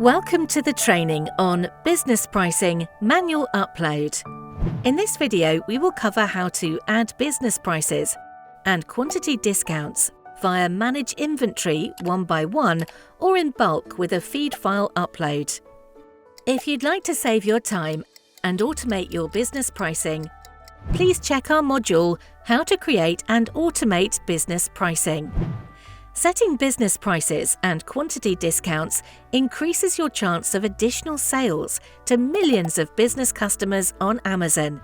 Welcome to the training on Business Pricing Manual Upload. In this video, we will cover how to add business prices and quantity discounts via Manage Inventory one by one or in bulk with a feed file upload. If you'd like to save your time and automate your business pricing, please check our module How to Create and Automate Business Pricing. Setting business prices and quantity discounts increases your chance of additional sales to millions of business customers on Amazon.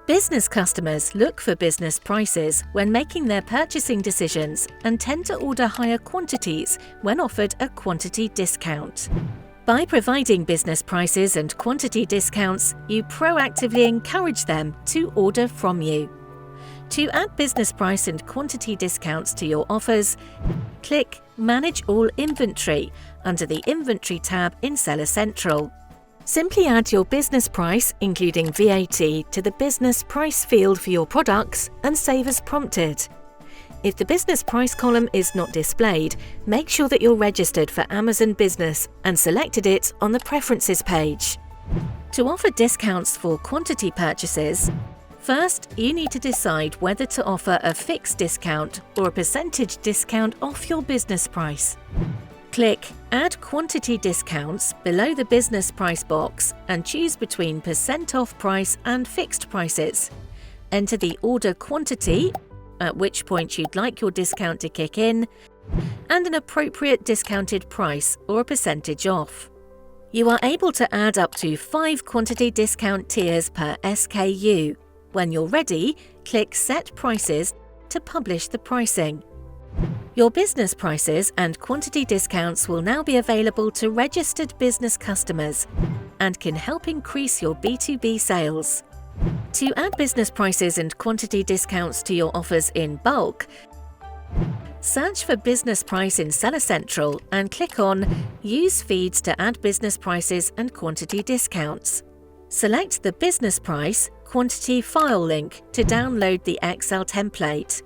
Business customers look for business prices when making their purchasing decisions and tend to order higher quantities when offered a quantity discount. By providing business prices and quantity discounts, you proactively encourage them to order from you. To add business price and quantity discounts to your offers, click Manage All Inventory under the Inventory tab in Seller Central. Simply add your business price, including VAT, to the business price field for your products and save as prompted. If the business price column is not displayed, make sure that you're registered for Amazon Business and selected it on the Preferences page. To offer discounts for quantity purchases, first, you need to decide whether to offer a fixed discount or a percentage discount off your business price. Click Add Quantity Discounts below the business price box and choose between percent off price and fixed prices. Enter the order quantity, at which point you'd like your discount to kick in, and an appropriate discounted price or a percentage off. You are able to add up to 5 quantity discount tiers per SKU. When you're ready, click Set Prices to publish the pricing. Your business prices and quantity discounts will now be available to registered business customers and can help increase your B2B sales. To add business prices and quantity discounts to your offers in bulk, search for Business Price in Seller Central and click on Use Feeds to add business prices and quantity discounts. Select the Business Price Quantity File link to download the Excel template.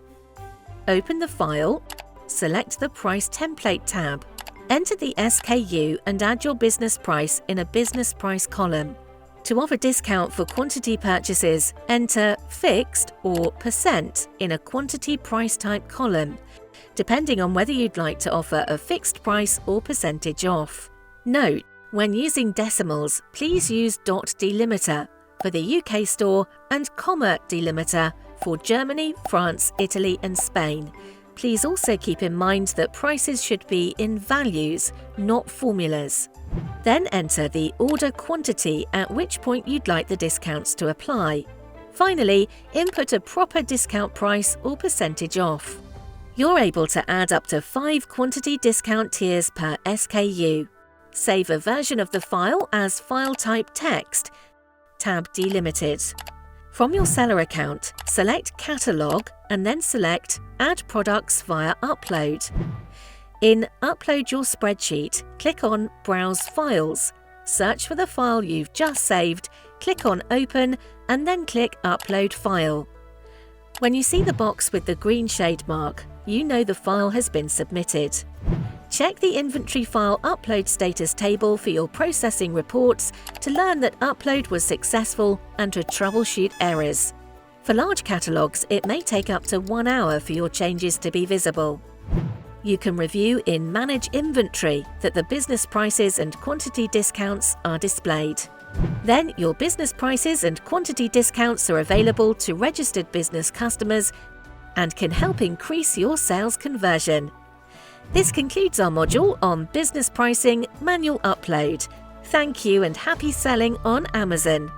Open the file, select the Price Template tab, enter the SKU and add your business price in a business price column. To offer discount for quantity purchases, enter Fixed or Percent in a quantity price type column, depending on whether you'd like to offer a fixed price or percentage off. Note: when using decimals, please use dot delimiter for the UK store and comma delimiter for Germany, France, Italy and Spain. Please also keep in mind that prices should be in values, not formulas. Then enter the order quantity at which point you'd like the discounts to apply. Finally, input a proper discount price or percentage off. You're able to add up to 5 quantity discount tiers per SKU. Save a version of the file as file type text, tab delimited. From your seller account, select Catalog and then select Add Products via Upload. In Upload Your Spreadsheet, click on Browse Files. Search for the file you've just saved, click on Open and then click Upload File. When you see the box with the green shade mark, you know the file has been submitted. Check the Inventory File Upload Status table for your processing reports to learn that upload was successful and to troubleshoot errors. For large catalogues, it may take up to 1 hour for your changes to be visible. You can review in Manage Inventory that the business prices and quantity discounts are displayed. Then your business prices and quantity discounts are available to registered business customers and can help increase your sales conversion. This concludes our module on Business Pricing Manual Upload. Thank you and happy selling on Amazon.